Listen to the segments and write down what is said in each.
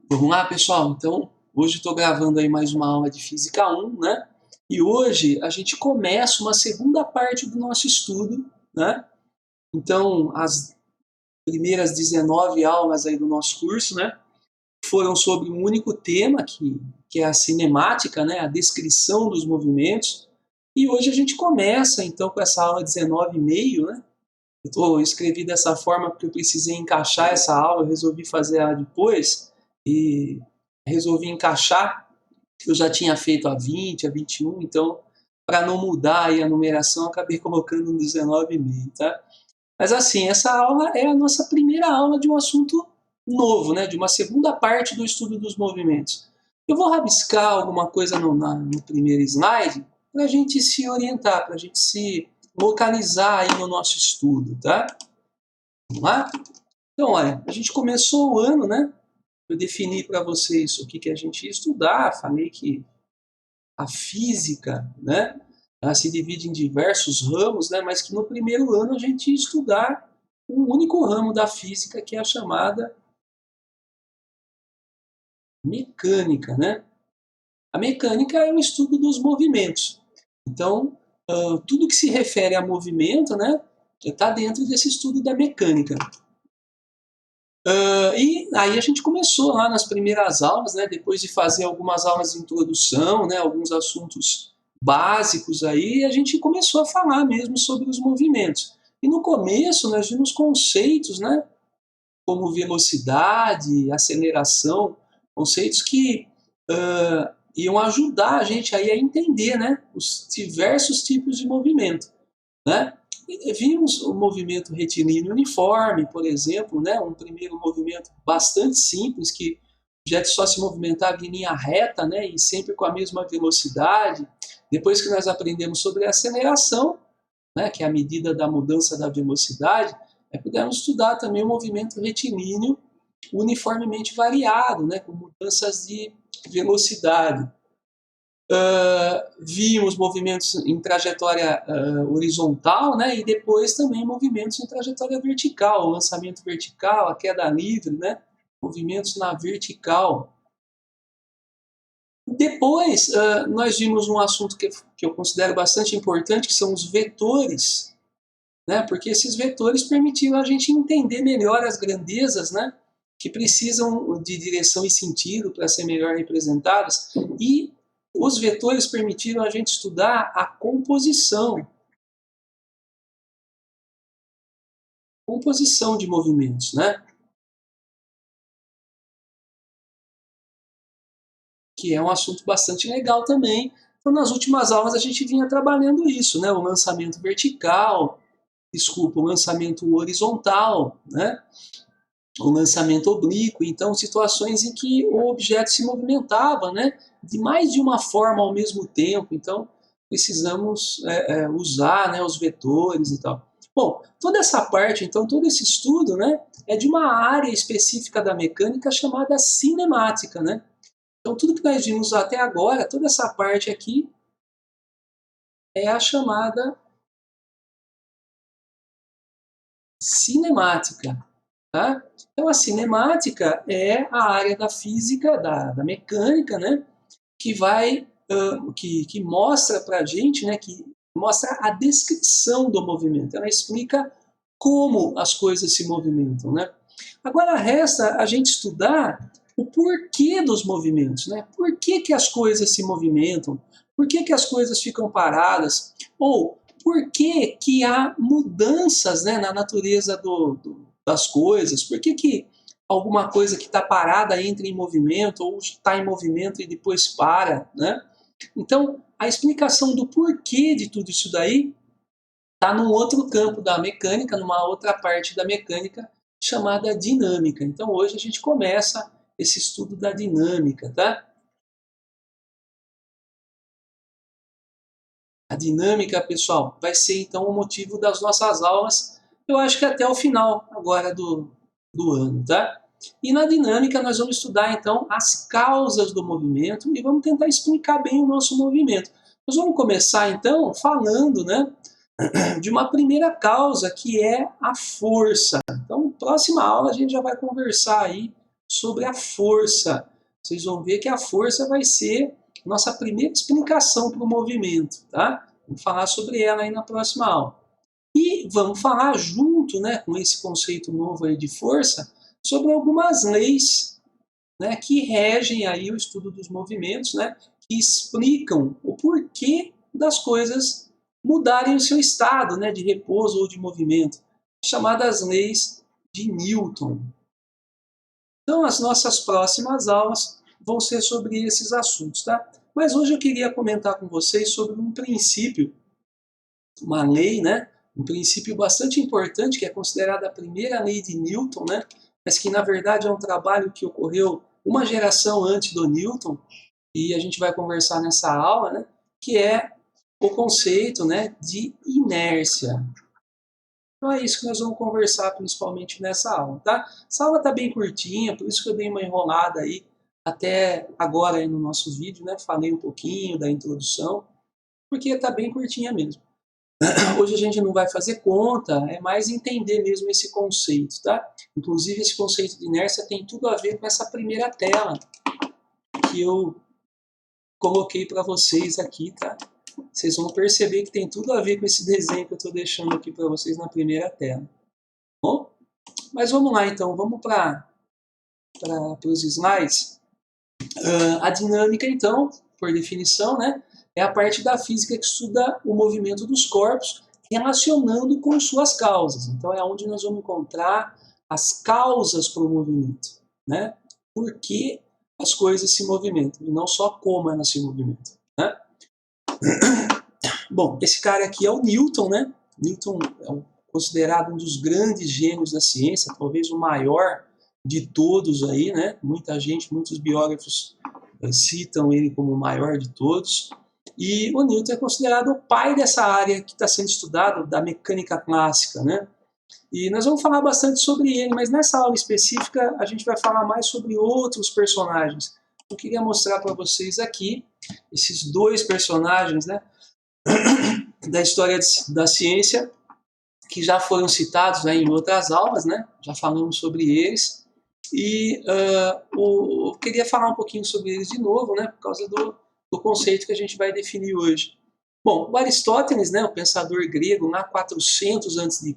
Vamos lá, pessoal? Então, hoje estou gravando aí mais uma aula de Física 1, né? E hoje a gente começa uma segunda parte do nosso estudo, né? Então, as primeiras 19 aulas aí do nosso curso, né? Foram sobre um único tema, que é a cinemática, né? A descrição dos movimentos. E hoje a gente começa, então, com essa aula 19,5, né? Escrevi dessa forma porque eu precisei encaixar essa aula, eu resolvi fazer ela depois e resolvi encaixar. Eu já tinha feito a 20, a 21, então, para não mudar aí a numeração, acabei colocando no 19,5, tá? Mas assim, essa aula é a nossa primeira aula de um assunto novo, né? De uma segunda parte do estudo dos movimentos. Eu vou rabiscar alguma coisa no primeiro slide para a gente se orientar, para a gente se localizar aí no nosso estudo, tá? Vamos lá? Então, olha, a gente começou o ano, né? Eu defini para vocês o que a gente ia estudar, falei que a física, né? Ela se divide em diversos ramos, né? Mas que no primeiro ano a gente ia estudar um único ramo da física, que é a chamada mecânica, né? A mecânica é o estudo dos movimentos. Então, tudo que se refere a movimento, né? Está dentro desse estudo da mecânica. E aí a gente começou lá nas primeiras aulas, né, depois de fazer algumas aulas de introdução, né, alguns assuntos básicos aí, a gente começou a falar mesmo sobre os movimentos. E no começo nós vimos conceitos, né, como velocidade, aceleração, conceitos que iam ajudar a gente aí a entender, né, os diversos tipos de movimento, né? E vimos o movimento retilíneo uniforme, por exemplo, né? Um primeiro movimento bastante simples, que o objeto só se movimentava em linha reta, né? E sempre com a mesma velocidade. Depois que nós aprendemos sobre a aceleração, né? Que é a medida da mudança da velocidade, pudemos estudar também o movimento retilíneo uniformemente variado, né? Com mudanças de velocidade. Vimos movimentos em trajetória horizontal, né, e depois também movimentos em trajetória vertical, o lançamento vertical, a queda livre, né, movimentos na vertical. Depois, nós vimos um assunto que eu considero bastante importante, que são os vetores, né, porque esses vetores permitiram a gente entender melhor as grandezas, né, que precisam de direção e sentido para ser melhor representadas, e os vetores permitiram a gente estudar a composição de movimentos, né? Que é um assunto bastante legal também. Então, nas últimas aulas a gente vinha trabalhando isso, né? O lançamento vertical, o lançamento horizontal, né? O lançamento oblíquo, então situações em que o objeto se movimentava, né? De mais de uma forma ao mesmo tempo, então precisamos usar, né, os vetores e tal. Bom, toda essa parte, então, todo esse estudo, né, é de uma área específica da mecânica chamada cinemática, né? Então, tudo que nós vimos até agora, toda essa parte aqui, é a chamada cinemática. Tá? Então, a cinemática é a área da física, da mecânica, né, que vai, que mostra para a gente, né, que mostra a descrição do movimento. Ela explica como as coisas se movimentam, né? Agora resta a gente estudar o porquê dos movimentos, né? Por que as coisas se movimentam? Por que as coisas ficam paradas? Ou por que há mudanças, né, na natureza das coisas? Por que alguma coisa que está parada entra em movimento ou está em movimento e depois para, né? Então, a explicação do porquê de tudo isso daí está num outro campo da mecânica, numa outra parte da mecânica chamada dinâmica. Então, hoje a gente começa esse estudo da dinâmica, tá? A dinâmica, pessoal, vai ser então o motivo das nossas aulas, eu acho que até o final agora do ano, tá? E na dinâmica nós vamos estudar então as causas do movimento e vamos tentar explicar bem o nosso movimento. Nós vamos começar então falando, né, de uma primeira causa, que é a força. Então, próxima aula a gente já vai conversar aí sobre a força. Vocês vão ver que a força vai ser nossa primeira explicação para o movimento, tá? Vamos falar sobre ela aí na próxima aula. E vamos falar junto, né, com esse conceito novo aí de força, sobre algumas leis, né, que regem aí o estudo dos movimentos, né, que explicam o porquê das coisas mudarem o seu estado, né, de repouso ou de movimento, chamadas leis de Newton. Então, as nossas próximas aulas vão ser sobre esses assuntos, tá? Mas hoje eu queria comentar com vocês sobre um princípio, uma lei, né? Um princípio bastante importante, que é considerada a primeira lei de Newton, né? Mas que, na verdade, é um trabalho que ocorreu uma geração antes do Newton, e a gente vai conversar nessa aula, né? Que é o conceito, né, de inércia. Então é isso que nós vamos conversar principalmente nessa aula, tá? Essa aula tá bem curtinha, por isso que eu dei uma enrolada aí até agora aí no nosso vídeo, né? Falei um pouquinho da introdução, porque tá bem curtinha mesmo. Hoje a gente não vai fazer conta, é mais entender mesmo esse conceito, tá? Inclusive esse conceito de inércia tem tudo a ver com essa primeira tela que eu coloquei para vocês aqui, tá? Vocês vão perceber que tem tudo a ver com esse desenho que eu estou deixando aqui para vocês na primeira tela. Bom, mas vamos lá então, vamos para os slides. A dinâmica então, por definição, né, é a parte da física que estuda o movimento dos corpos relacionando com suas causas. Então é onde nós vamos encontrar as causas para o movimento, né? Por que as coisas se movimentam e não só como elas se movimentam, né? Bom, esse cara aqui é o Newton, né? Newton é considerado um dos grandes gênios da ciência, talvez o maior de todos aí, né? Muita gente, muitos biógrafos citam ele como o maior de todos. E o Newton é considerado o pai dessa área que está sendo estudada, da mecânica clássica, né? E nós vamos falar bastante sobre ele, mas nessa aula específica a gente vai falar mais sobre outros personagens. Eu queria mostrar para vocês aqui esses dois personagens, né, da história da ciência, que já foram citados, né, em outras aulas, né, já falamos sobre eles. E eu queria falar um pouquinho sobre eles de novo, né, por causa do conceito que a gente vai definir hoje. Bom, o Aristóteles, né, o pensador grego, lá 400 a.C.,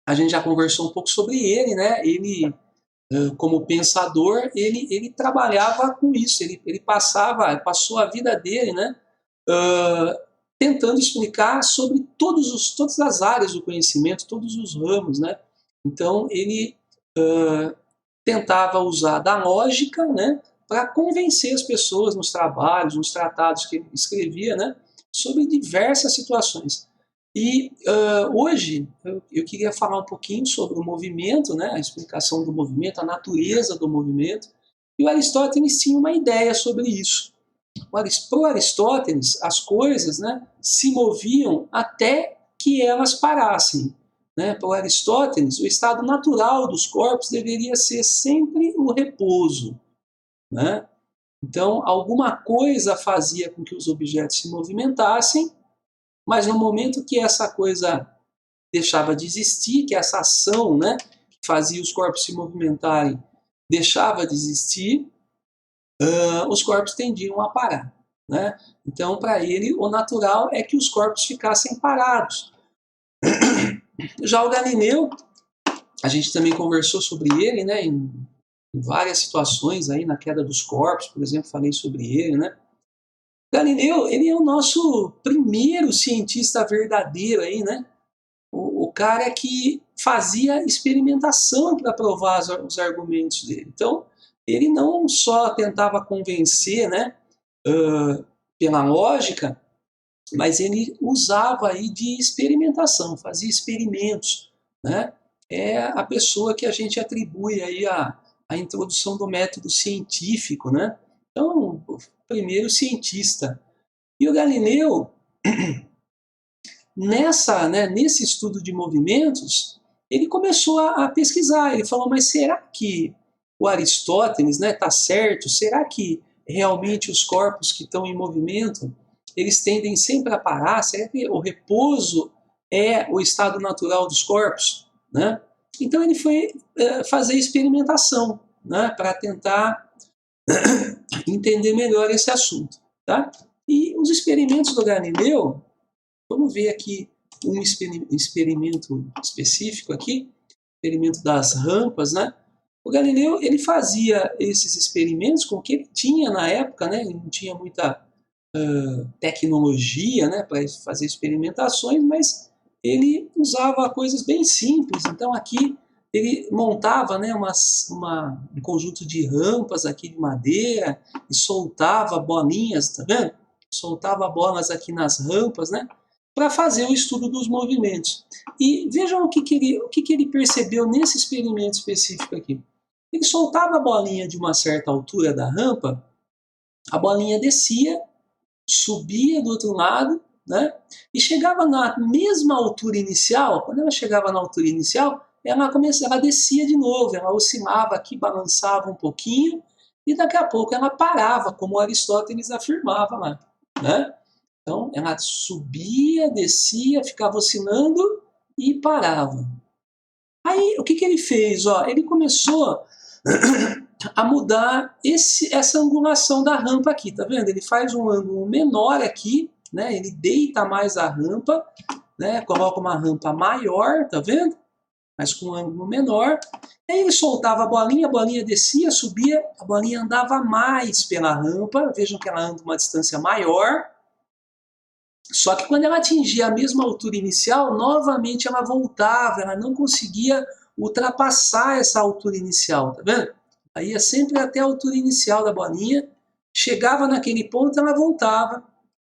a gente já conversou um pouco sobre ele, né? Ele, como pensador, ele trabalhava com isso, ele passou a vida dele, né, tentando explicar sobre todas as áreas do conhecimento, todos os ramos, né? Então ele tentava usar da lógica, né, para convencer as pessoas nos trabalhos, nos tratados que ele escrevia, né, sobre diversas situações. E hoje eu queria falar um pouquinho sobre o movimento, né, a explicação do movimento, a natureza do movimento. E o Aristóteles tinha uma ideia sobre isso. Para o Aristóteles, as coisas, né, se moviam até que elas parassem. Né? Para o Aristóteles, o estado natural dos corpos deveria ser sempre o repouso. Né? Então, alguma coisa fazia com que os objetos se movimentassem, mas no momento que essa coisa deixava de existir, que essa ação, né, que fazia os corpos se movimentarem deixava de existir, os corpos tendiam a parar. Né? Então, para ele, o natural é que os corpos ficassem parados. Já o Galileu, a gente também conversou sobre ele, né, em várias situações, aí, na queda dos corpos, por exemplo, falei sobre ele. Né? Galileu, ele é o nosso primeiro cientista verdadeiro, aí, né? O cara que fazia experimentação para provar os argumentos dele. Então, ele não só tentava convencer, né, pela lógica, mas ele usava aí de experimentação, fazia experimentos, né? É a pessoa que a gente atribui aí a introdução do método científico, né? Então, o primeiro cientista. E o Galileu, nesse estudo de movimentos, ele começou a pesquisar. Ele falou, mas será que o Aristóteles, né, tá certo? Será que realmente os corpos que estão em movimento, eles tendem sempre a parar? Será que o repouso é o estado natural dos corpos? Né? Então ele foi fazer experimentação, né, para tentar entender melhor esse assunto. Tá? E os experimentos do Galileu, vamos ver aqui um experimento específico aqui, experimento das rampas, né? O Galileu, ele fazia esses experimentos com o que ele tinha na época, né? Ele não tinha muita tecnologia, né, para fazer experimentações, mas ele usava coisas bem simples. Então aqui ele montava, né, um conjunto de rampas aqui de madeira e soltava bolinhas, tá vendo? Soltava bolas aqui nas rampas, né, para fazer o estudo dos movimentos. E vejam o que ele percebeu nesse experimento específico aqui. Ele soltava a bolinha de uma certa altura da rampa, a bolinha descia, subia do outro lado, né? E chegava na mesma altura inicial. Quando ela chegava na altura inicial, ela descia de novo, ela oscilava aqui, balançava um pouquinho, e daqui a pouco ela parava, como Aristóteles afirmava lá, né? Então, ela subia, descia, ficava oscilando e parava. Aí, o que ele fez? Ó, ele começou a mudar essa angulação da rampa aqui, tá vendo? Ele faz um ângulo menor aqui, né? Ele deita mais a rampa, né? Coloca uma rampa maior, tá vendo? Mas com um ângulo menor. Aí ele soltava a bolinha descia, subia, a bolinha andava mais pela rampa. Vejam que ela anda uma distância maior. Só que quando ela atingia a mesma altura inicial, novamente ela voltava, ela não conseguia ultrapassar essa altura inicial, tá vendo? Aí ia sempre até a altura inicial da bolinha, chegava naquele ponto, ela voltava,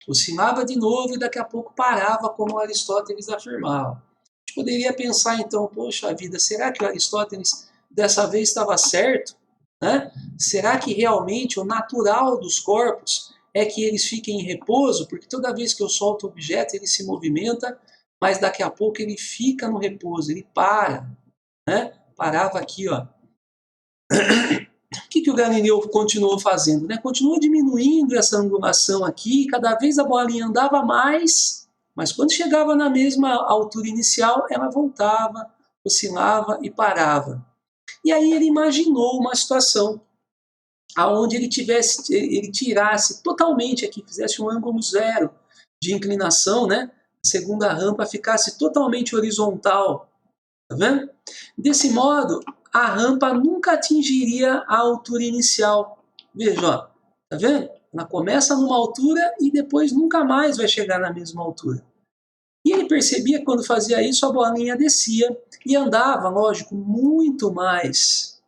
oscilava de novo e daqui a pouco parava, como Aristóteles afirmava. A gente poderia pensar então, poxa vida, será que o Aristóteles dessa vez estava certo? Né? Será que realmente o natural dos corpos é que eles fiquem em repouso? Porque toda vez que eu solto o objeto, ele se movimenta, mas daqui a pouco ele fica no repouso, ele para. Né? Parava aqui, ó. O que o Galileu continuou fazendo? Né? Continuou diminuindo essa angulação aqui, cada vez a bolinha andava mais, mas quando chegava na mesma altura inicial, ela voltava, oscilava e parava. E aí ele imaginou uma situação aonde ele tirasse totalmente aqui, fizesse um ângulo zero de inclinação, né? A segunda rampa ficasse totalmente horizontal, tá vendo? Desse modo, a rampa nunca atingiria a altura inicial. Veja, ó, tá vendo? Ela começa numa altura e depois nunca mais vai chegar na mesma altura. E ele percebia que quando fazia isso, a bolinha descia e andava, lógico, muito mais.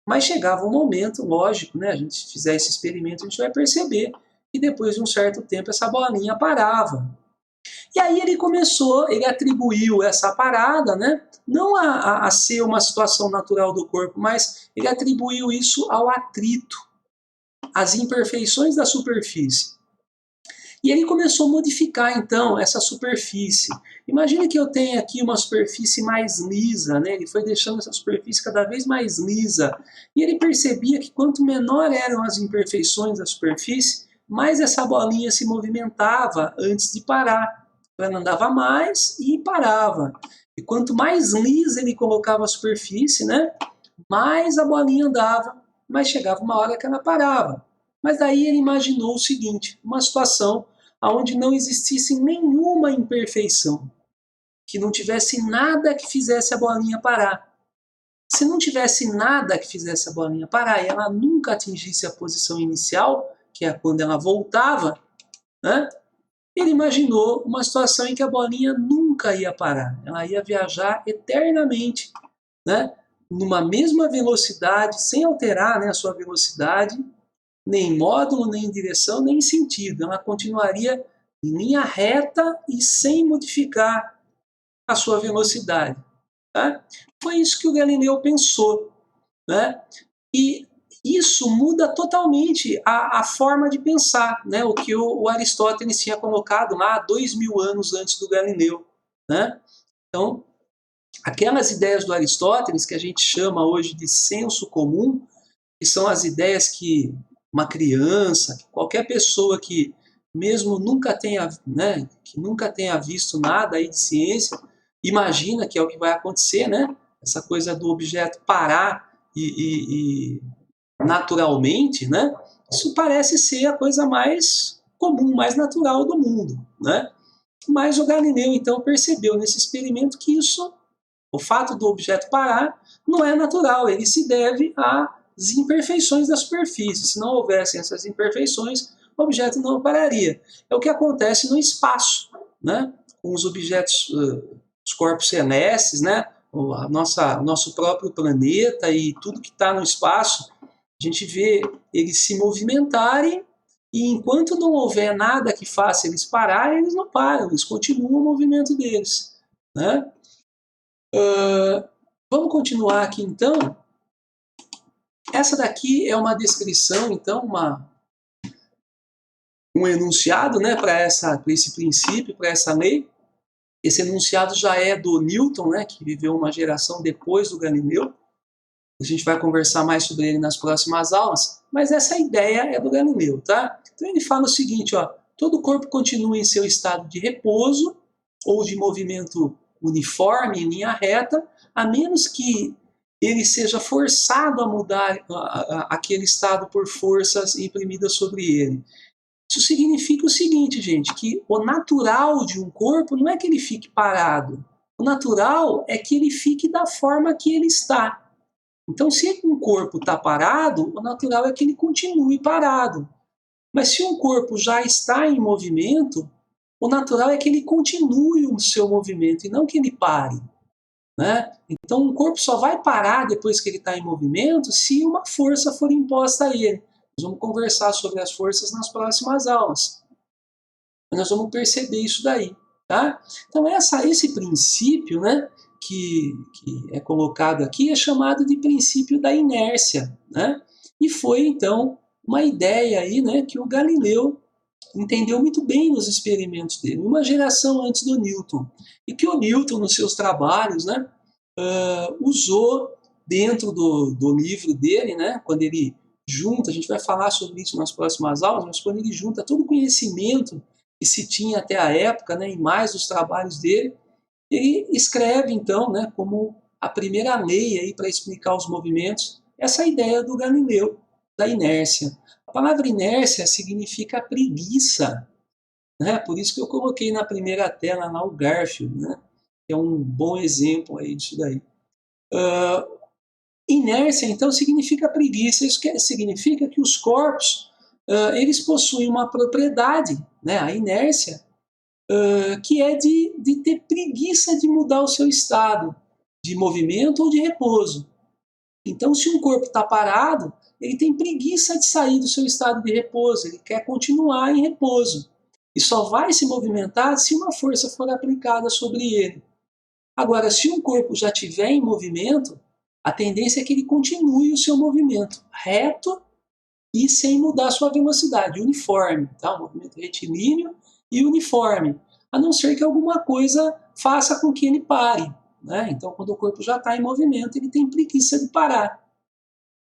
Mas chegava um momento, lógico, né? A gente fizer esse experimento, a gente vai perceber que depois de um certo tempo essa bolinha parava. E aí ele atribuiu essa parada, né? Não a ser uma situação natural do corpo, mas ele atribuiu isso ao atrito, às imperfeições da superfície. E ele começou a modificar, então, essa superfície. Imagine que eu tenha aqui uma superfície mais lisa, né? Ele foi deixando essa superfície cada vez mais lisa. E ele percebia que quanto menor eram as imperfeições da superfície, mais essa bolinha se movimentava antes de parar. Ela andava mais e parava. E quanto mais lisa ele colocava a superfície, né? Mais a bolinha andava, mas chegava uma hora que ela parava. Mas daí ele imaginou o seguinte, uma situação onde não existisse nenhuma imperfeição, que não tivesse nada que fizesse a bolinha parar. Se não tivesse nada que fizesse a bolinha parar e ela nunca atingisse a posição inicial, que é quando ela voltava, né? Ele imaginou uma situação em que a bolinha nunca ia parar, ela ia viajar eternamente, né? Numa mesma velocidade, sem alterar, né, a sua velocidade, nem em módulo, nem em direção, nem em sentido. Ela continuaria em linha reta e sem modificar a sua velocidade. Tá? Foi isso que o Galileu pensou. Né? E isso muda totalmente a forma de pensar, né? O que o Aristóteles tinha colocado lá 2000 anos antes do Galileu. Né? Então, aquelas ideias do Aristóteles, que a gente chama hoje de senso comum, que são as ideias que uma criança, qualquer pessoa que mesmo nunca tenha, né, que nunca tenha visto nada aí de ciência, imagina que é o que vai acontecer, né? essa coisa do objeto parar e naturalmente, né? Isso parece ser a coisa mais comum, mais natural do mundo, né? Mas o Galileu, então, percebeu nesse experimento que isso, o fato do objeto parar, não é natural, ele se deve às imperfeições da superfície. Se não houvessem essas imperfeições, o objeto não pararia. É o que acontece no espaço, né? Com os objetos, os corpos celestes, né? O nosso próprio planeta e tudo que está no espaço, a gente vê eles se movimentarem e enquanto não houver nada que faça eles parar, eles não param, eles continuam o movimento deles, né? Vamos continuar aqui então. Essa daqui é uma descrição, então, um enunciado, né, para esse princípio, para essa lei. Esse enunciado já é do Newton, né, que viveu uma geração depois do Galileu. A gente vai conversar mais sobre ele nas próximas aulas, mas essa ideia é do Galileu, tá? Então ele fala o seguinte, ó, todo corpo continua em seu estado de repouso ou de movimento uniforme em linha reta, a menos que ele seja forçado a mudar aquele estado por forças imprimidas sobre ele. Isso significa o seguinte, gente, que o natural de um corpo não é que ele fique parado. O natural é que ele fique da forma que ele está. Então, se um corpo está parado, o natural é que ele continue parado. Mas se um corpo já está em movimento, o natural é que ele continue o seu movimento e não que ele pare, né? Então, um corpo só vai parar depois que ele está em movimento se uma força for imposta a ele. Nós vamos conversar sobre as forças nas próximas aulas. Nós vamos perceber isso daí, tá? Então, esse princípio, né, que é colocado aqui é chamado de princípio da inércia, né? E foi, então, uma ideia aí, né, que o Galileu entendeu muito bem nos experimentos dele, uma geração antes do Newton, e que o Newton, nos seus trabalhos, né, usou dentro do livro dele, né, quando ele junta, a gente vai falar sobre isso nas próximas aulas, mas quando ele junta todo o conhecimento que se tinha até a época, né, e mais os trabalhos dele, ele escreve, então, né, como a primeira lei aí para explicar os movimentos, essa ideia do Galileu, da inércia. A palavra inércia significa preguiça, né? Por isso que eu coloquei na primeira tela lá o Garfield, né? Que é um bom exemplo aí disso daí. Inércia, então, significa preguiça. Isso significa que os corpos, eles possuem uma propriedade, né? A inércia, que é de ter preguiça de mudar o seu estado de movimento ou de repouso. Então, se um corpo está parado, ele tem preguiça de sair do seu estado de repouso, ele quer continuar em repouso. E só vai se movimentar se uma força for aplicada sobre ele. Agora, se um corpo já estiver em movimento, a tendência é que ele continue o seu movimento reto e sem mudar a sua velocidade, uniforme, tá? Um movimento retilíneo e uniforme, a não ser que alguma coisa faça com que ele pare, né? Então, quando o corpo já está em movimento, ele tem preguiça de parar.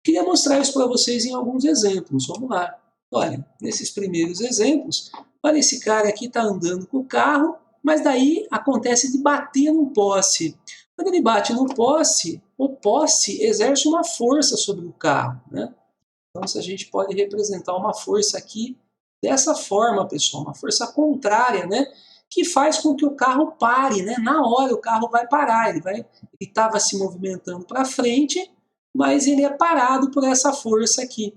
Queria mostrar isso para vocês em alguns exemplos. Vamos lá. Olha, nesses primeiros exemplos, olha, esse cara aqui está andando com o carro, mas daí acontece de bater num poste. Quando ele bate no poste, o poste exerce uma força sobre o carro, né? Então, se a gente pode representar uma força aqui dessa forma, pessoal, uma força contrária, né? Que faz com que o carro pare, né? Na hora o carro vai parar, ele estava se movimentando para frente, mas ele é parado por essa força aqui.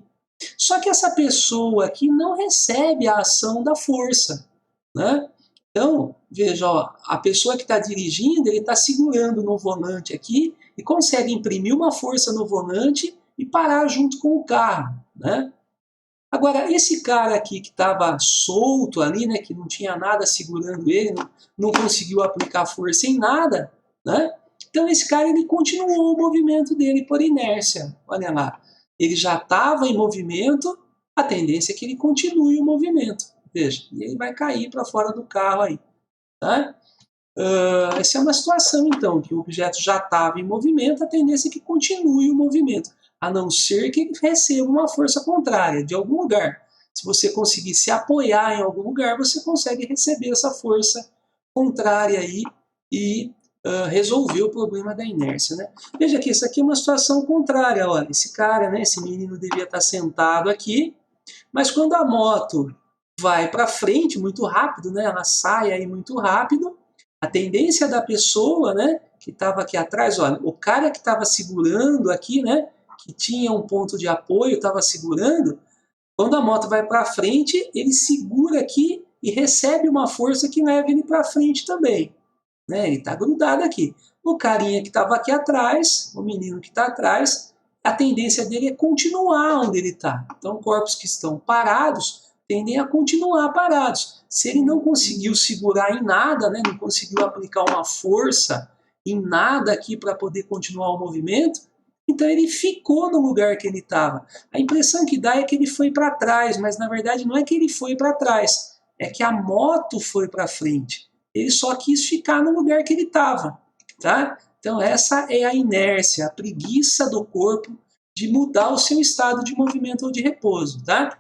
Só que essa pessoa aqui não recebe a ação da força, né? Então, veja, ó, a pessoa que está dirigindo, ele está segurando no volante aqui e consegue imprimir uma força no volante e parar junto com o carro, né? Agora, esse cara aqui que estava solto ali, né, que não tinha nada segurando ele, não conseguiu aplicar força em nada, né? Então esse cara ele continuou o movimento dele por inércia. Olha lá, ele já estava em movimento, a tendência é que ele continue o movimento. Veja, e ele vai cair para fora do carro aí, tá? Essa é uma situação, então, que o objeto já estava em movimento, a tendência é que continue o movimento, a não ser que ele receba uma força contrária de algum lugar. Se você conseguir se apoiar em algum lugar, você consegue receber essa força contrária aí e resolver o problema da inércia, né? Veja que isso aqui é uma situação contrária, olha, esse cara, né, esse menino devia estar sentado aqui, mas quando a moto vai para frente muito rápido, né, ela sai aí muito rápido, a tendência da pessoa, né, que estava aqui atrás, olha, o cara que estava segurando aqui, né, que tinha um ponto de apoio, estava segurando, quando a moto vai para frente, ele segura aqui e recebe uma força que leva ele para frente também, né? Ele está grudado aqui. O carinha que estava aqui atrás, o menino que está atrás, a tendência dele é continuar onde ele está. Então, corpos que estão parados tendem a continuar parados. Se ele não conseguiu segurar em nada, né, não conseguiu aplicar uma força em nada aqui para poder continuar o movimento, então ele ficou no lugar que ele estava. A impressão que dá é que ele foi para trás, mas na verdade não é que ele foi para trás, é que a moto foi para frente. Ele só quis ficar no lugar que ele estava, tá? Então essa é a inércia, a preguiça do corpo de mudar o seu estado de movimento ou de repouso, tá?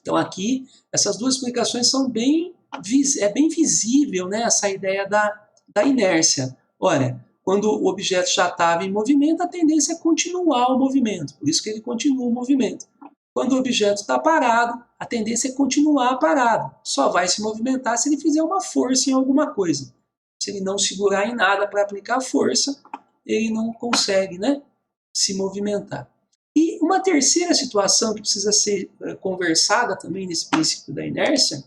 Então aqui, essas duas explicações são bem visível, né, essa ideia da inércia. Olha, quando o objeto já estava em movimento, a tendência é continuar o movimento, por isso que ele continua o movimento. Quando o objeto está parado, a tendência é continuar parado. Só vai se movimentar se ele fizer uma força em alguma coisa. Se ele não segurar em nada para aplicar força, ele não consegue, né, se movimentar. E uma terceira situação que precisa ser conversada também nesse princípio da inércia,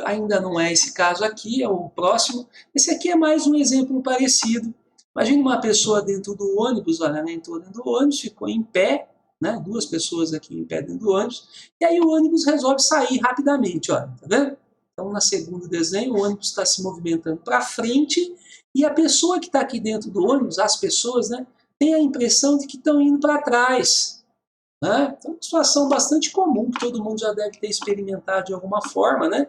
ainda não é esse caso aqui, é o próximo. Esse aqui é mais um exemplo parecido. Imagina uma pessoa dentro do ônibus, olha, ela entrou dentro do ônibus, ficou em pé, né, duas pessoas aqui em pé dentro do ônibus, e aí o ônibus resolve sair rapidamente, olha, tá vendo? Então, no segundo desenho, o ônibus está se movimentando para frente e a pessoa que está aqui dentro do ônibus, as pessoas, né, tem a impressão de que estão indo para trás. Né? Então, é uma situação bastante comum, que todo mundo já deve ter experimentado de alguma forma, né?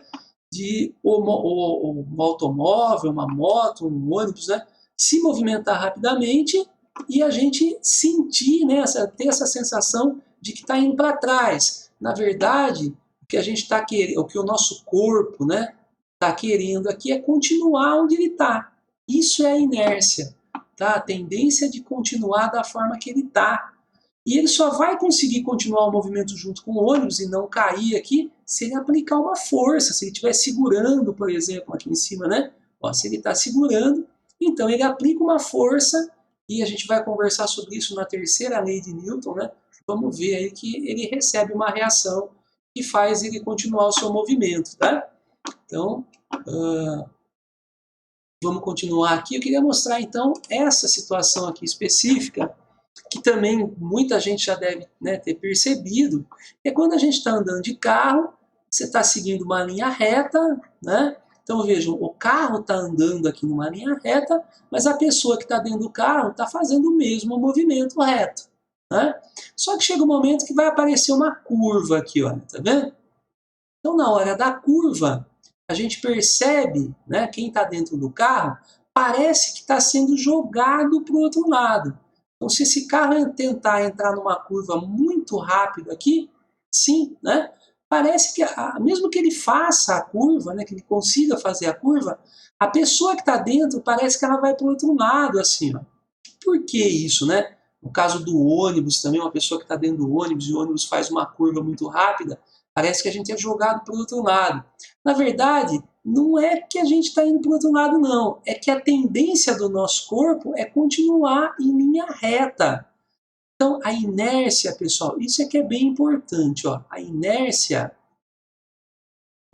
De um automóvel, uma moto, um ônibus, né? Se movimentar rapidamente e a gente sentir, né? Ter essa sensação de que está indo para trás. Na verdade, o que a gente está querendo, o que o nosso corpo, né, está querendo aqui é continuar onde ele está. Isso é a inércia, tá? A tendência de continuar da forma que ele está. E ele só vai conseguir continuar o movimento junto com o ônibus e não cair aqui se ele aplicar uma força, se ele estiver segurando, por exemplo, aqui em cima, né? Ó, se ele está segurando, então ele aplica uma força, e a gente vai conversar sobre isso na terceira lei de Newton, né? Vamos ver aí que ele recebe uma reação que faz ele continuar o seu movimento, tá? Então, vamos continuar aqui. Eu queria mostrar, então, essa situação aqui específica, que também muita gente já deve, né, ter percebido, é quando a gente está andando de carro, você está seguindo uma linha reta, né? Então vejam, o carro está andando aqui numa linha reta, mas a pessoa que está dentro do carro está fazendo o mesmo movimento reto, né? Só que chega um momento que vai aparecer uma curva aqui, olha, tá vendo? Então na hora da curva, a gente percebe, né, quem está dentro do carro, parece que está sendo jogado para o outro lado. Então, se esse carro tentar entrar numa curva muito rápido aqui, sim, né? Parece que, mesmo que ele faça a curva, né, que ele consiga fazer a curva, a pessoa que está dentro parece que ela vai para o outro lado, assim, ó. Por que isso, né? No caso do ônibus também, uma pessoa que está dentro do ônibus e o ônibus faz uma curva muito rápida, parece que a gente é jogado para o outro lado. Na verdade, não é que a gente está indo para o outro lado, não. É que a tendência do nosso corpo é continuar em linha reta. Então, a inércia, pessoal, isso é que é bem importante. Ó. A inércia,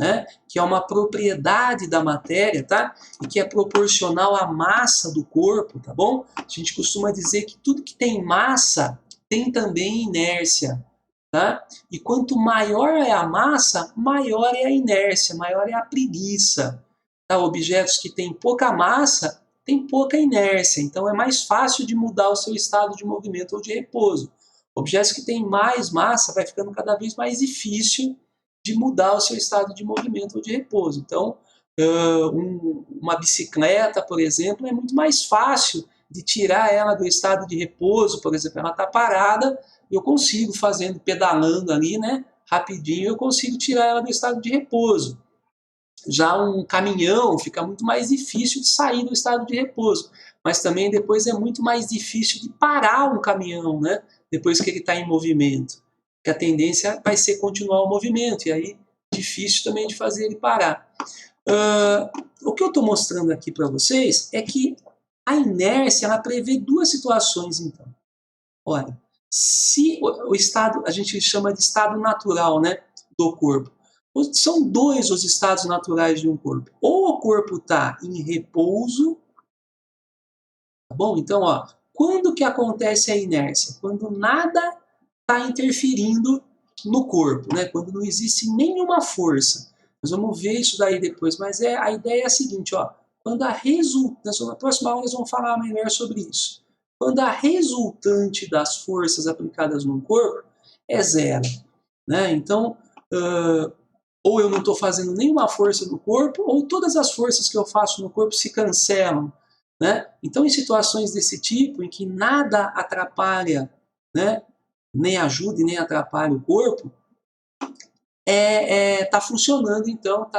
né, que é uma propriedade da matéria, tá? E que é proporcional à massa do corpo, tá bom? A gente costuma dizer que tudo que tem massa tem também inércia. Tá? E quanto maior é a massa, maior é a inércia, maior é a preguiça. Tá? Objetos que têm pouca massa têm pouca inércia, então é mais fácil de mudar o seu estado de movimento ou de repouso. Objetos que têm mais massa vai ficando cada vez mais difícil de mudar o seu estado de movimento ou de repouso. Então, uma bicicleta, por exemplo, é muito mais fácil de tirar ela do estado de repouso, por exemplo, ela está parada, eu consigo, pedalando ali, né, rapidinho, eu consigo tirar ela do estado de repouso. Já um caminhão fica muito mais difícil de sair do estado de repouso, mas também depois é muito mais difícil de parar um caminhão, né? Depois que ele está em movimento, porque a tendência vai ser continuar o movimento, e aí difícil também de fazer ele parar. O que eu estou mostrando aqui para vocês é que a inércia ela prevê duas situações, então. Olha, se o estado, a gente chama de estado natural, né, do corpo. São dois os estados naturais de um corpo. Ou o corpo está em repouso, tá bom? Então, ó, quando que acontece a inércia? Quando nada está interferindo no corpo, né? Quando não existe nenhuma força. Nós vamos ver isso daí depois, mas a ideia é a seguinte, ó. Quando a resultante, na próxima aula nós vamos falar melhor sobre isso. Quando a resultante das forças aplicadas no corpo é zero, né? Então, ou eu não estou fazendo nenhuma força no corpo, ou todas as forças que eu faço no corpo se cancelam, né? Então, em situações desse tipo, em que nada atrapalha, né, nem ajuda e nem atrapalha o corpo, tá funcionando, então,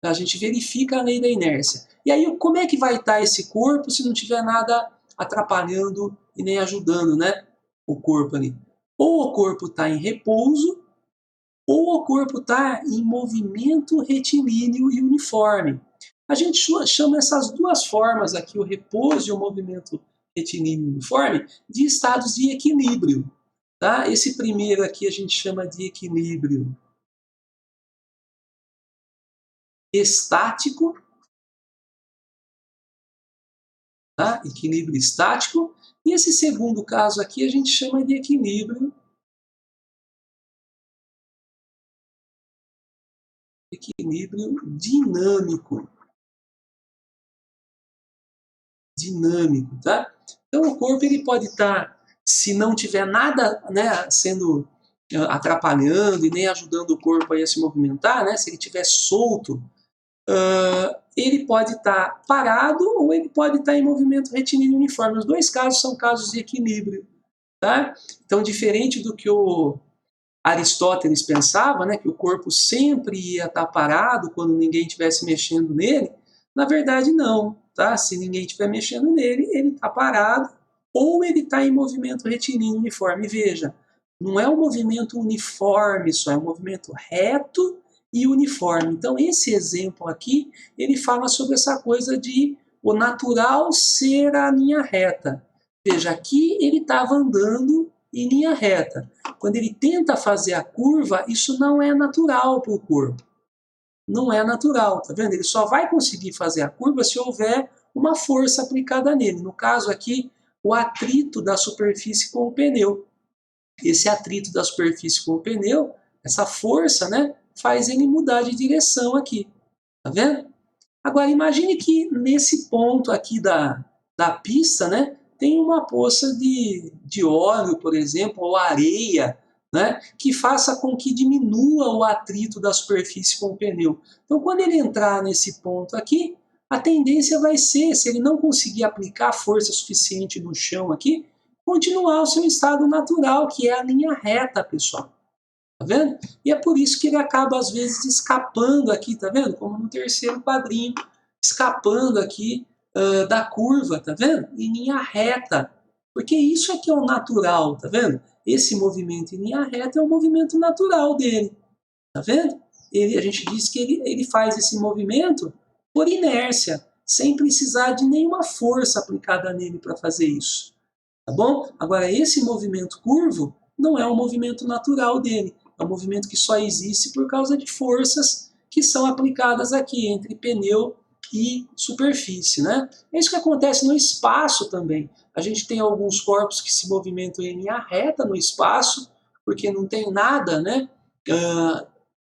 a gente verifica a lei da inércia. E aí, como é que vai estar esse corpo se não tiver nada atrapalhando e nem ajudando, né, o corpo ali? Ou o corpo está em repouso, ou o corpo está em movimento retilíneo e uniforme. A gente chama essas duas formas aqui, o repouso e o movimento retilíneo e uniforme, de estados de equilíbrio. Tá? Esse primeiro aqui a gente chama de equilíbrio estático, tá? Equilíbrio estático. E esse segundo caso aqui a gente chama de equilíbrio dinâmico. Dinâmico, tá? Então o corpo ele pode estar, se não tiver nada, né, sendo atrapalhando e nem ajudando o corpo a se movimentar, né, se ele estiver solto, ele pode estar parado ou ele pode estar em movimento retilíneo uniforme. Os dois casos são casos de equilíbrio, tá? Então, diferente do que o Aristóteles pensava, né, que o corpo sempre ia estar parado quando ninguém estivesse mexendo nele, na verdade não, tá? Se ninguém estiver mexendo nele, ele está parado ou ele está em movimento retilíneo uniforme. Veja, não é um movimento uniforme só, é um movimento reto e uniforme. Então esse exemplo aqui, ele fala sobre essa coisa de o natural ser a linha reta. Veja, aqui ele estava andando em linha reta. Quando ele tenta fazer a curva, isso não é natural para o corpo. Não é natural, tá vendo? Ele só vai conseguir fazer a curva se houver uma força aplicada nele. No caso aqui, o atrito da superfície com o pneu. Esse atrito da superfície com o pneu, essa força, né, faz ele mudar de direção aqui. Tá vendo? Agora, imagine que nesse ponto aqui da pista, né, tem uma poça de óleo, por exemplo, ou areia, né, que faça com que diminua o atrito da superfície com o pneu. Então, quando ele entrar nesse ponto aqui, a tendência vai ser, se ele não conseguir aplicar força suficiente no chão aqui, continuar o seu estado natural, que é a linha reta, pessoal. Tá vendo? E é por isso que ele acaba, às vezes, escapando aqui, tá vendo? Como no terceiro quadrinho, escapando aqui da curva, tá vendo? Em linha reta. Porque isso aqui é o natural, tá vendo? Esse movimento em linha reta é o movimento natural dele. Tá vendo? A gente diz que ele faz esse movimento por inércia, sem precisar de nenhuma força aplicada nele para fazer isso. Tá bom? Agora, esse movimento curvo não é um movimento natural dele. É um movimento que só existe por causa de forças que são aplicadas aqui entre pneu e superfície, né? É isso que acontece no espaço também. A gente tem alguns corpos que se movimentam em linha reta no espaço, porque não tem nada, né?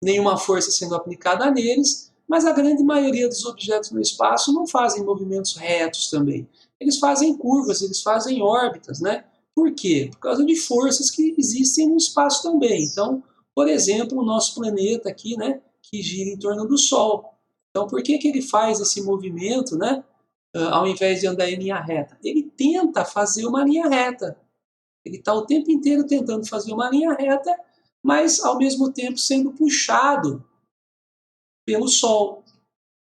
Nenhuma força sendo aplicada neles, mas a grande maioria dos objetos no espaço não fazem movimentos retos também. Eles fazem curvas, eles fazem órbitas, né? Por quê? Por causa de forças que existem no espaço também. Então, por exemplo, o nosso planeta aqui, né, que gira em torno do Sol. Então, por que ele faz esse movimento, né, ao invés de andar em linha reta? Ele tenta fazer uma linha reta. Ele está o tempo inteiro tentando fazer uma linha reta, mas ao mesmo tempo sendo puxado pelo Sol.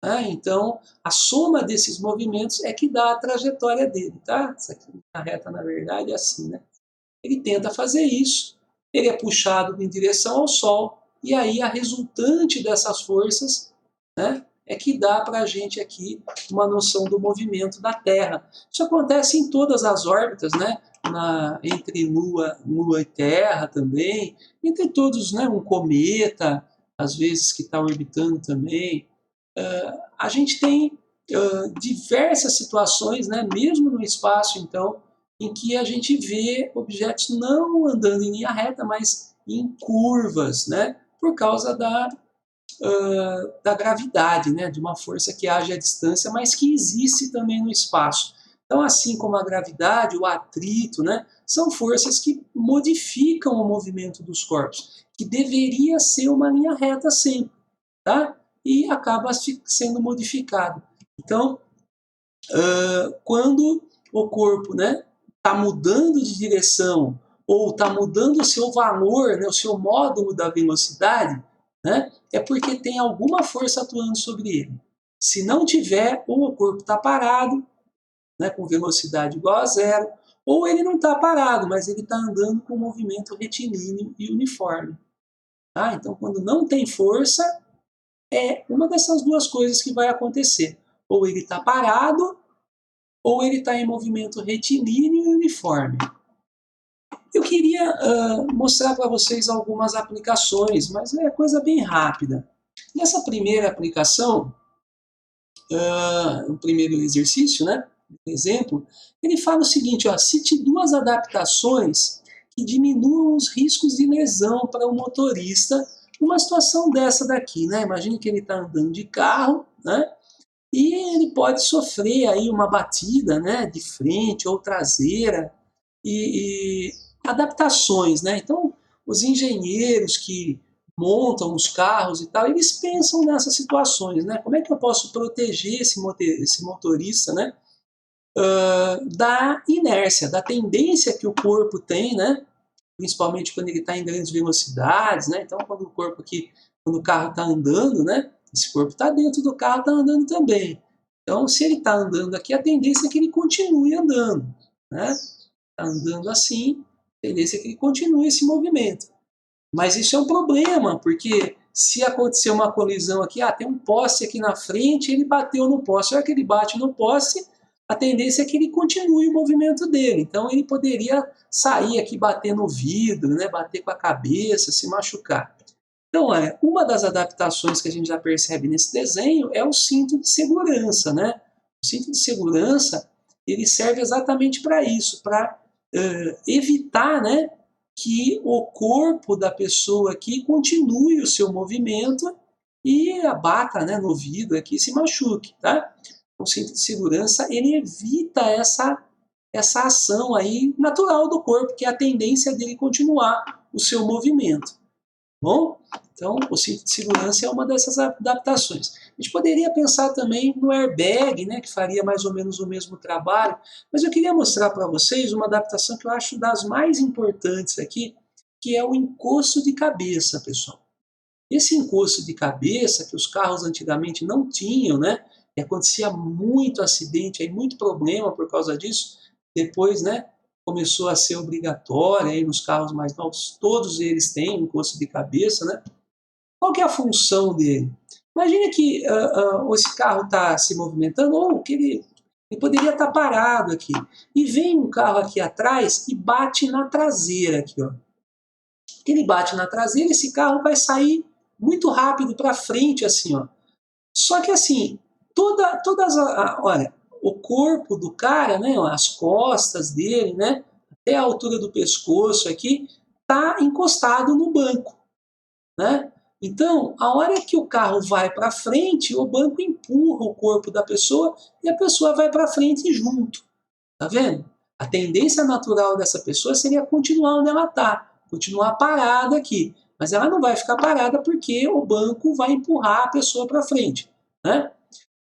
Né? Então, a soma desses movimentos é que dá a trajetória dele. Tá? Essa aqui na reta, na verdade, é assim. Né? Ele tenta fazer isso, ele é puxado em direção ao Sol, e aí a resultante dessas forças, né, é que dá para a gente aqui uma noção do movimento da Terra. Isso acontece em todas as órbitas, né? Entre Lua e Terra também, entre todos, né? Um cometa, às vezes que está orbitando também. A gente tem diversas situações, né? Mesmo no espaço, então, em que a gente vê objetos não andando em linha reta, mas em curvas, né? Por causa da gravidade, né, de uma força que age à distância, mas que existe também no espaço. Então, assim como a gravidade, o atrito, né, são forças que modificam o movimento dos corpos, que deveria ser uma linha reta sempre, tá? E acaba sendo modificado. Então, quando o corpo, né, está mudando de direção ou está mudando o seu valor, né, o seu módulo da velocidade, né, é porque tem alguma força atuando sobre ele. Se não tiver, ou o corpo está parado, né, com velocidade igual a zero, ou ele não está parado, mas ele está andando com movimento retilíneo e uniforme. Tá? Então, quando não tem força, é uma dessas duas coisas que vai acontecer. Ou ele está parado, ou ele está em movimento retilíneo e uniforme. Eu queria mostrar para vocês algumas aplicações, mas é coisa bem rápida. Nessa primeira aplicação, o primeiro exercício, né, exemplo, ele fala o seguinte, ó, cite duas adaptações que diminuam os riscos de lesão para o motorista numa situação dessa daqui, né? Imagine que ele está andando de carro, né? E ele pode sofrer aí uma batida, né, de frente ou traseira e adaptações, né? Então, os engenheiros que montam os carros e tal, eles pensam nessas situações, né? Como é que eu posso proteger esse motorista, né, da inércia, da tendência que o corpo tem, né? Principalmente quando ele está em grandes velocidades, né? Então, quando o carro está andando, né? Esse corpo está dentro do carro, está andando também. Então, se ele está andando aqui, a tendência é que ele continue andando, né? Está andando assim, a tendência é que ele continue esse movimento. Mas isso é um problema, porque se acontecer uma colisão aqui, tem um poste aqui na frente, ele bateu no poste. A hora que ele bate no poste, a tendência é que ele continue o movimento dele. Então ele poderia sair aqui, bater no vidro, né, bater com a cabeça, se machucar. Então, uma das adaptações que a gente já percebe nesse desenho é o cinto de segurança, né? O cinto de segurança, ele serve exatamente para isso, para evitar, né, que o corpo da pessoa aqui continue o seu movimento e abata, né, no vidro aqui, se machuque, tá? O cinto de segurança, ele evita essa ação aí natural do corpo, que é a tendência dele continuar o seu movimento. Bom, então o cinto de segurança é uma dessas adaptações. A gente poderia pensar também no airbag, né, que faria mais ou menos o mesmo trabalho, mas eu queria mostrar para vocês uma adaptação que eu acho das mais importantes aqui, que é o encosto de cabeça, pessoal. Esse encosto de cabeça, que os carros antigamente não tinham, né, e acontecia muito acidente, aí, muito problema por causa disso, depois, né, começou a ser obrigatório aí nos carros mais novos, todos eles têm encosto de cabeça, né? Qual que é a função dele? Imagine que esse carro está se movimentando, ou que ele poderia estar parado aqui, e vem um carro aqui atrás e bate na traseira aqui, ó. Que ele bate na traseira, esse carro vai sair muito rápido para frente, assim, ó. Só que assim, olha, o corpo do cara, né, as costas dele, né, até a altura do pescoço aqui, tá encostado no banco, né? Então, a hora que o carro vai para frente, o banco empurra o corpo da pessoa e a pessoa vai para frente junto. Tá vendo? A tendência natural dessa pessoa seria continuar onde ela está, continuar parada aqui. Mas ela não vai ficar parada porque o banco vai empurrar a pessoa para frente, né?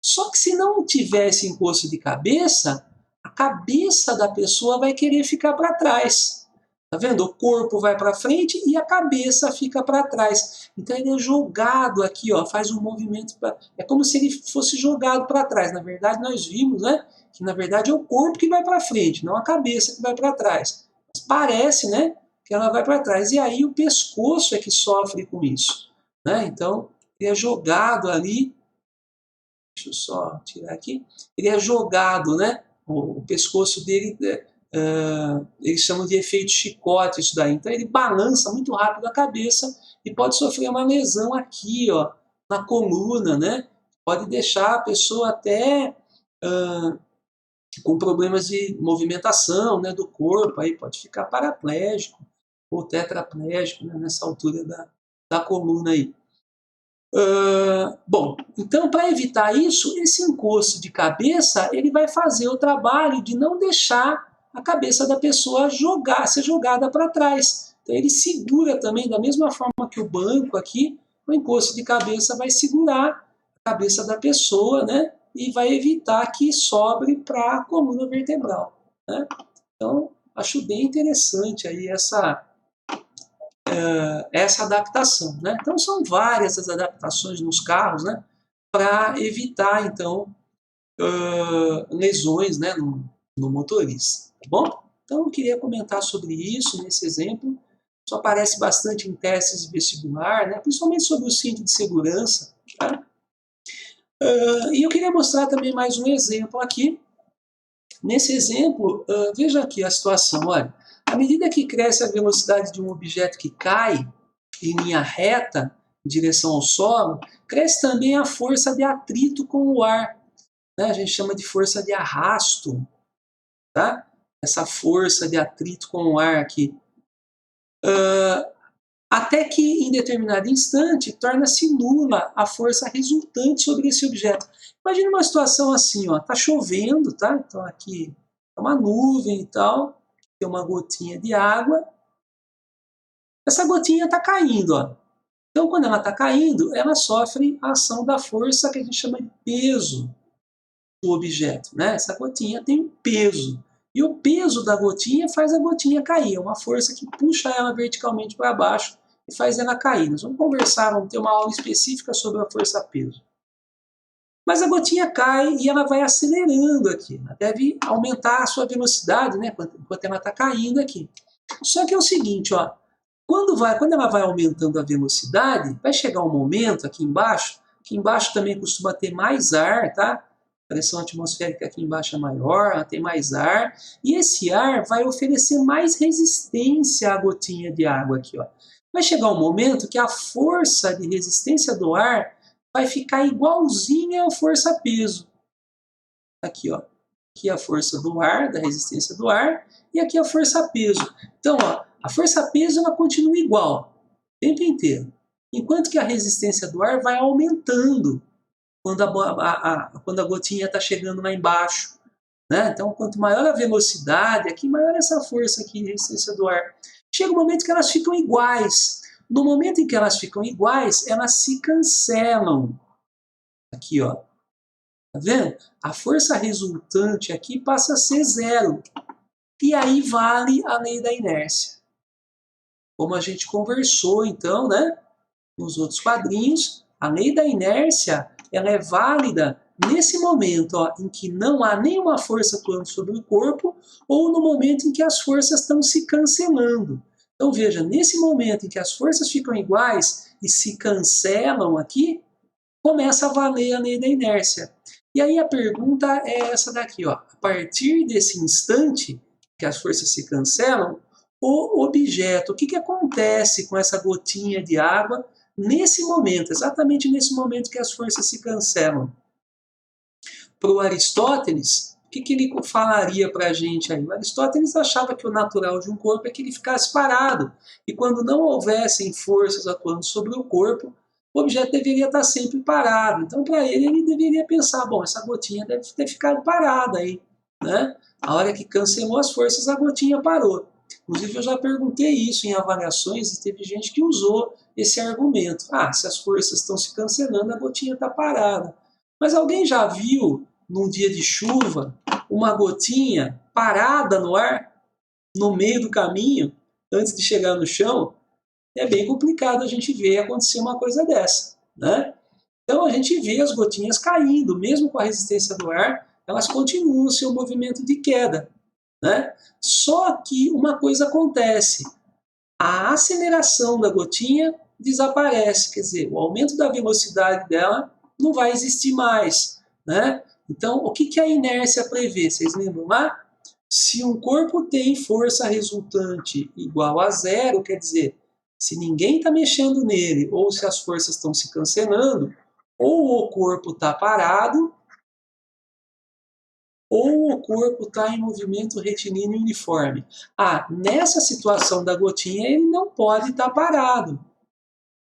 Só que se não tivesse encosto de cabeça, a cabeça da pessoa vai querer ficar para trás. Tá vendo? O corpo vai para frente e a cabeça fica para trás. Então ele é jogado aqui, ó, faz um movimento, é como se ele fosse jogado para trás. Na verdade, nós vimos, né, que na verdade é o corpo que vai para frente, não a cabeça que vai para trás. Mas parece, né, que ela vai para trás. E aí o pescoço é que sofre com isso, né? Então ele é jogado ali. Deixa eu só tirar aqui. Ele é jogado, né? O pescoço dele, eles chamam de efeito chicote isso daí. Então ele balança muito rápido a cabeça e pode sofrer uma lesão aqui, ó, na coluna, né? Pode deixar a pessoa até com problemas de movimentação, né, do corpo, aí pode ficar paraplégico ou tetraplégico, né, nessa altura da coluna aí. Bom, então para evitar isso, esse encosto de cabeça ele vai fazer o trabalho de não deixar a cabeça da pessoa ser jogada para trás. Então ele segura também, da mesma forma que o banco aqui, o encosto de cabeça vai segurar a cabeça da pessoa, né? E vai evitar que sobre para a coluna vertebral, né? Então, acho bem interessante aí essa adaptação, né? Então são várias as adaptações nos carros, né, para evitar então lesões, né, no motorista, tá bom? Então eu queria comentar sobre isso nesse exemplo. Isso aparece bastante em testes de vestibular, né, principalmente sobre o cinto de segurança, tá? E eu queria mostrar também mais um exemplo aqui. Nesse exemplo, veja aqui a situação, olha. À medida que cresce a velocidade de um objeto que cai em linha reta, em direção ao solo, cresce também a força de atrito com o ar, né? A gente chama de força de arrasto, tá? Essa força de atrito com o ar aqui. Até que, em determinado instante, torna-se nula a força resultante sobre esse objeto. Imagina uma situação assim, ó, tá chovendo, tá? Então aqui é uma nuvem e tal, tem uma gotinha de água. Essa gotinha está caindo, ó. Então, quando ela está caindo, ela sofre a ação da força que a gente chama de peso do objeto, né? Essa gotinha tem um peso. E o peso da gotinha faz a gotinha cair. É uma força que puxa ela verticalmente para baixo e faz ela cair. Nós vamos conversar, vamos ter uma aula específica sobre a força-peso. Mas a gotinha cai e ela vai acelerando aqui. Ela deve aumentar a sua velocidade, né? Enquanto ela está caindo aqui. Só que é o seguinte, ó. Quando ela vai aumentando a velocidade, vai chegar um momento aqui embaixo também costuma ter mais ar, tá? A pressão atmosférica aqui embaixo é maior, ela tem mais ar, e esse ar vai oferecer mais resistência à gotinha de água aqui, ó. Vai chegar um momento que a força de resistência do ar vai ficar igualzinha à força-peso. Aqui, ó. Aqui a força do ar, da resistência do ar, e aqui a força-peso. Então, ó, a força-peso ela continua igual o tempo inteiro, enquanto que a resistência do ar vai aumentando quando a gotinha está chegando lá embaixo, né? Então, quanto maior a velocidade, aqui maior essa força aqui de resistência do ar. Chega um momento que elas ficam iguais. No momento em que elas ficam iguais, elas se cancelam. Aqui, ó. Tá vendo? A força resultante aqui passa a ser zero. E aí vale a lei da inércia. Como a gente conversou, então, né, nos outros quadrinhos, a lei da inércia ela é válida nesse momento, ó, em que não há nenhuma força atuando sobre o corpo ou no momento em que as forças estão se cancelando. Então, veja, nesse momento em que as forças ficam iguais e se cancelam aqui, começa a valer a lei da inércia. E aí a pergunta é essa daqui, ó. A partir desse instante que as forças se cancelam, o objeto, o que acontece com essa gotinha de água nesse momento, exatamente nesse momento que as forças se cancelam? Para o Aristóteles, o que ele falaria para a gente aí? O Aristóteles achava que o natural de um corpo é que ele ficasse parado, e quando não houvessem forças atuando sobre o corpo, o objeto deveria estar sempre parado. Então, para ele deveria pensar, bom, essa gotinha deve ter ficado parada aí, né? A hora que cancelou as forças, a gotinha parou. Inclusive, eu já perguntei isso em avaliações e teve gente que usou esse argumento. Ah, se as forças estão se cancelando, a gotinha está parada. Mas alguém já viu, num dia de chuva, uma gotinha parada no ar, no meio do caminho, antes de chegar no chão, é bem complicado a gente ver acontecer uma coisa dessa, né? Então a gente vê as gotinhas caindo, mesmo com a resistência do ar, elas continuam o seu movimento de queda, né? Só que uma coisa acontece, a aceleração da gotinha desaparece, quer dizer, o aumento da velocidade dela não vai existir mais, né? Então, o que a inércia prevê? Vocês lembram lá? Se um corpo tem força resultante igual a zero, quer dizer, se ninguém está mexendo nele, ou se as forças estão se cancelando, ou o corpo está parado, ou o corpo está em movimento retilíneo uniforme. Ah, nessa situação da gotinha, ele não pode estar parado.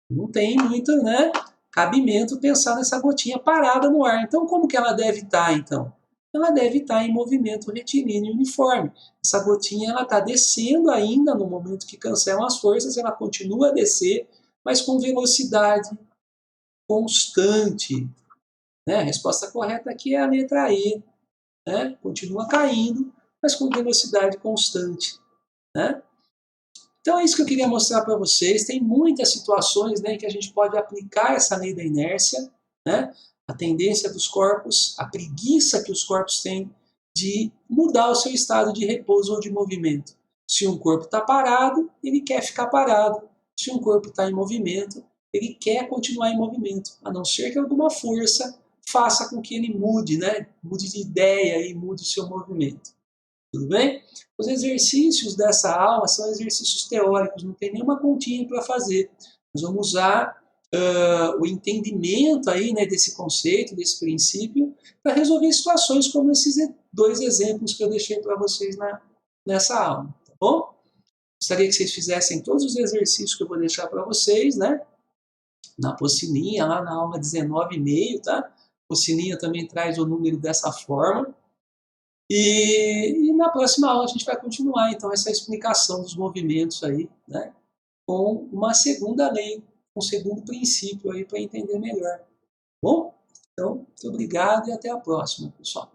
Não tem muito, né, cabimento pensar nessa gotinha parada no ar. Então, como que ela deve estar, então? Ela deve estar em movimento retilíneo uniforme. Essa gotinha ela está descendo ainda no momento que cancelam as forças, ela continua a descer, mas com velocidade constante. Né? A resposta correta aqui é a letra E. Né? Continua caindo, mas com velocidade constante. Né? Então é isso que eu queria mostrar para vocês. Tem muitas situações, né, em que a gente pode aplicar essa lei da inércia, né? A tendência dos corpos, a preguiça que os corpos têm de mudar o seu estado de repouso ou de movimento. Se um corpo está parado, ele quer ficar parado. Se um corpo está em movimento, ele quer continuar em movimento, a não ser que alguma força faça com que ele mude, né? Mude de ideia e mude o seu movimento. Tudo bem? Os exercícios dessa aula são exercícios teóricos, não tem nenhuma continha para fazer. Nós vamos usar o entendimento aí, né, desse conceito, desse princípio, para resolver situações como esses dois exemplos que eu deixei para vocês nessa aula. Tá bom? Gostaria que vocês fizessem todos os exercícios que eu vou deixar para vocês, né? Na apostilinha, lá na aula 19,5, tá? A apostilinha também traz o número dessa forma. E na próxima aula a gente vai continuar, então, essa explicação dos movimentos aí, né? Com uma segunda lei, um segundo princípio aí para entender melhor. Bom? Então, muito obrigado e até a próxima, pessoal.